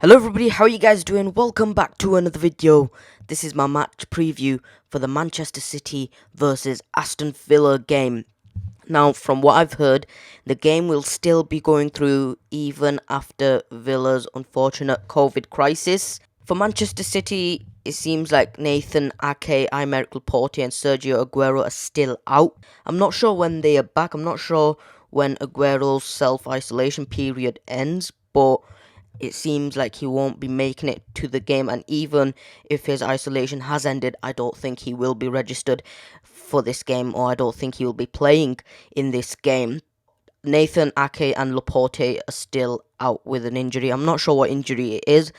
Hello everybody, how are you guys doing? Welcome back to another video. This is my match preview for the Manchester City versus Aston Villa game. Now, from what I've heard, the game will still be going through even after Villa's unfortunate COVID crisis. For Manchester City, it seems like Nathan Ake, Aymeric Laporte and Sergio Aguero are still out. I'm not sure when they are back. I'm not sure when Aguero's self-isolation period ends, but it seems like he won't be making it to the game, and even if his isolation has ended, I don't think he will be registered for this game, or I don't think he will be playing in this game. Nathan Ake and Laporte are still out with an injury. I'm not sure what injury it is,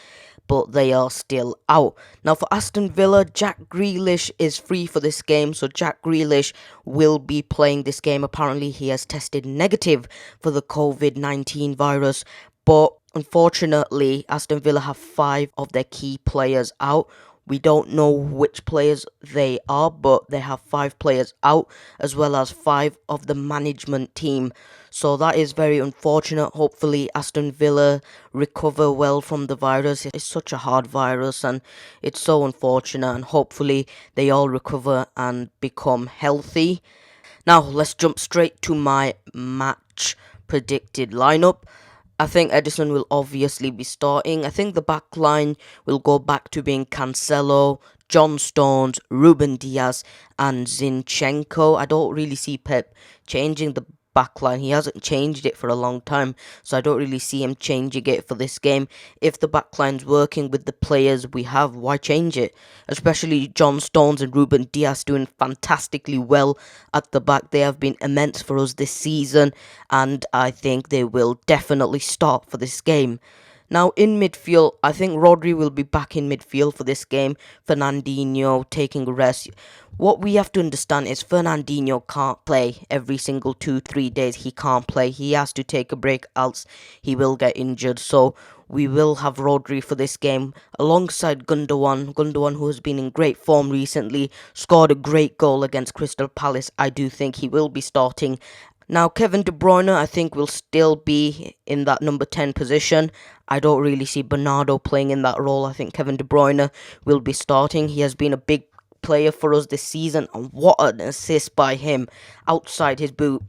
but they are still out. Now for Aston Villa, Jack Grealish is free for this game, so Jack Grealish will be playing this game. Apparently he has tested negative for the COVID-19 virus, but unfortunately Aston Villa have 5 of their key players out. We don't know which players they are, but they have 5 players out, as well as 5 of the management team. So that is very unfortunate. Hopefully Aston Villa recover well from the virus. It's such a hard virus and it's so unfortunate, and hopefully they all recover and become healthy. Now let's jump straight to my match predicted lineup. I think Edison will obviously be starting. I think the back line will go back to being Cancelo, John Stones, Ruben Diaz, and Zinchenko. I don't really see Pep changing the back line. He hasn't changed it for a long time, so I don't really see him changing it for this game. If the back line's working with the players we have, why change it? Especially John Stones and Ruben Diaz doing fantastically well at the back. They have been immense for us this season, and I think they will definitely start for this game. Now in midfield, I think Rodri will be back in midfield for this game. Fernandinho taking a rest. What we have to understand is Fernandinho can't play every single 2-3 days. He can't play. He has to take a break, else he will get injured. So we will have Rodri for this game alongside Gundogan. Gundogan, who has been in great form recently, scored a great goal against Crystal Palace. I do think he will be starting. Now, Kevin De Bruyne, I think, will still be in that number 10 position. I don't really see Bernardo playing in that role. I think Kevin De Bruyne will be starting. He has been a big player for us this season, and what an assist by him outside his boot.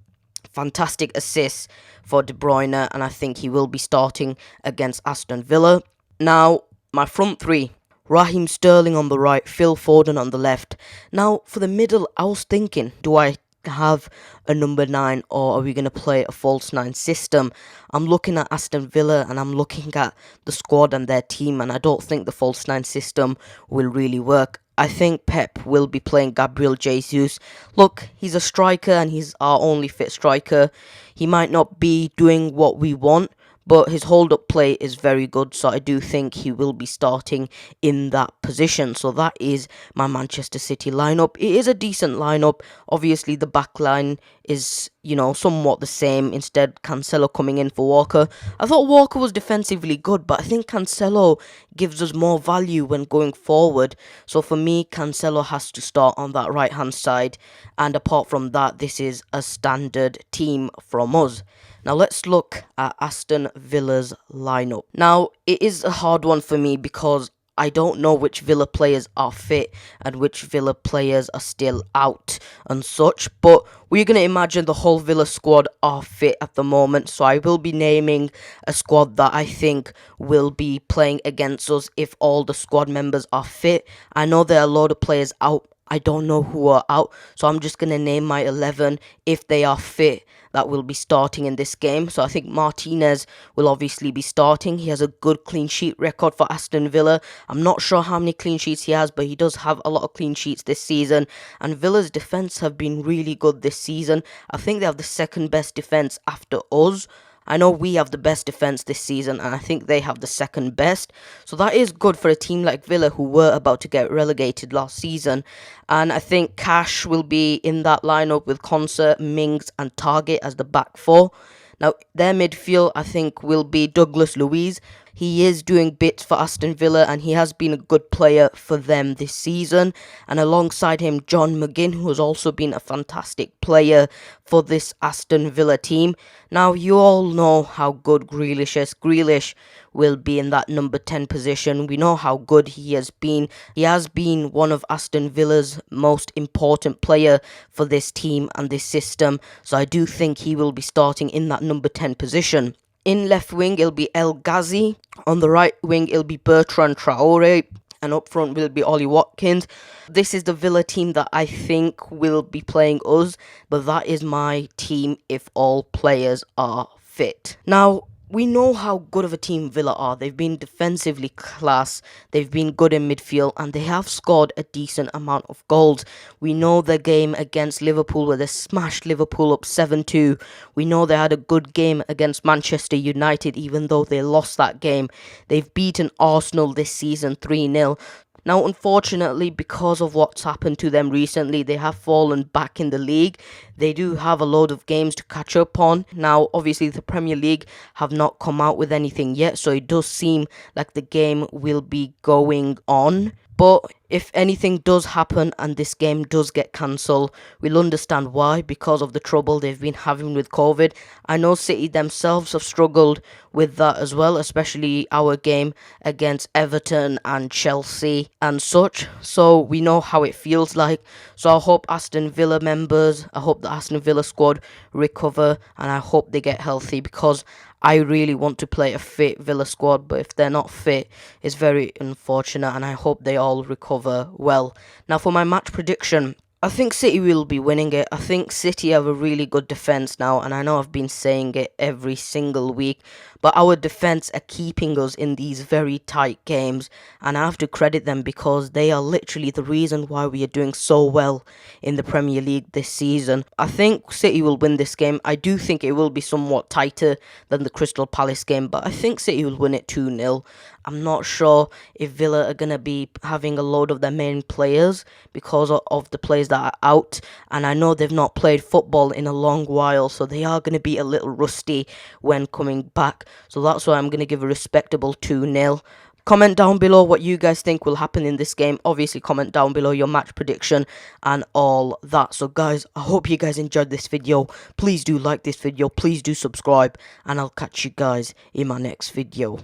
Fantastic assist for De Bruyne, and I think he will be starting against Aston Villa. Now, my front three. Raheem Sterling on the right, Phil Foden on the left. Now, for the middle, I was thinking, do I have a number 9, or are we going to play a false 9 system? I'm looking at Aston Villa and I'm looking at the squad and their team, and I don't think the false 9 system will really work. I think Pep will be playing Gabriel Jesus. Look, he's a striker and he's our only fit striker. He might not be doing what we want, but his hold-up play is very good, so I do think he will be starting in that position. So that is my Manchester City lineup. It is a decent lineup. Obviously, the back line is, somewhat the same. Instead, Cancelo coming in for Walker. I thought Walker was defensively good, but I think Cancelo gives us more value when going forward. So for me, Cancelo has to start on that right-hand side. And apart from that, this is a standard team from us. Now let's look at Aston Villa's lineup. Now it is a hard one for me because I don't know which Villa players are fit and which Villa players are still out and such, but we're going to imagine the whole Villa squad are fit at the moment, so I will be naming a squad that I think will be playing against us if all the squad members are fit. I know there are a lot of players out. I don't know who are out, so I'm just going to name my 11 if they are fit that will be starting in this game. So I think Martinez will obviously be starting. He has a good clean sheet record for Aston Villa. I'm not sure how many clean sheets he has, but he does have a lot of clean sheets this season. And Villa's defence have been really good this season. I think they have the second best defence after us. I know we have the best defence this season, and I think they have the second best. So that is good for a team like Villa, who were about to get relegated last season. And I think Cash will be in that lineup with Concert, Mings and Target as the back four. Now, their midfield, I think, will be Douglas Luiz. he is doing bits for Aston Villa and he has been a good player for them this season. And alongside him, John McGinn, who has also been a fantastic player for this Aston Villa team. Now, you all know how good Grealish is. Grealish will be in that number 10 position. We know how good he has been. He has been one of Aston Villa's most important player for this team and this system. So I do think he will be starting in that number 10 position. In left wing, it'll be El Ghazi. On the right wing, it'll be Bertrand Traore. And up front will be Ollie Watkins. This is the Villa team that I think will be playing us. But that is my team if all players are fit. Now, we know how good of a team Villa are. They've been defensively class, they've been good in midfield, and they have scored a decent amount of goals. We know the game against Liverpool where they smashed Liverpool up 7-2. We know they had a good game against Manchester United even though they lost that game. They've beaten Arsenal this season 3-0. Now, unfortunately, because of what's happened to them recently, they have fallen back in the league. They do have a load of games to catch up on. Now, obviously, the Premier League have not come out with anything yet, so it does seem like the game will be going on. But if anything does happen and this game does get cancelled, we'll understand why, because of the trouble they've been having with COVID. I know City themselves have struggled with that as well, especially our game against Everton and Chelsea and such. So we know how it feels like. So I hope Aston Villa members, I hope the Aston Villa squad recover and I hope they get healthy, because I really want to play a fit Villa squad, but if they're not fit, it's very unfortunate, and I hope they all recover well. Now, for my match prediction, I think City will be winning it. I think City have a really good defence now, and I know I've been saying it every single week, but our defence are keeping us in these very tight games, and I have to credit them because they are literally the reason why we are doing so well in the Premier League this season. I think City will win this game. I do think it will be somewhat tighter than the Crystal Palace game, but I think City will win it 2-0. I'm not sure if Villa are going to be having a load of their main players because of the players that are out. And I know they've not played football in a long while, so they are going to be a little rusty when coming back. So that's why I'm going to give a respectable 2-0. Comment down below what you guys think will happen in this game. Obviously, comment down below your match prediction and all that. So guys, I hope you guys enjoyed this video. Please do like this video. Please do subscribe. And I'll catch you guys in my next video.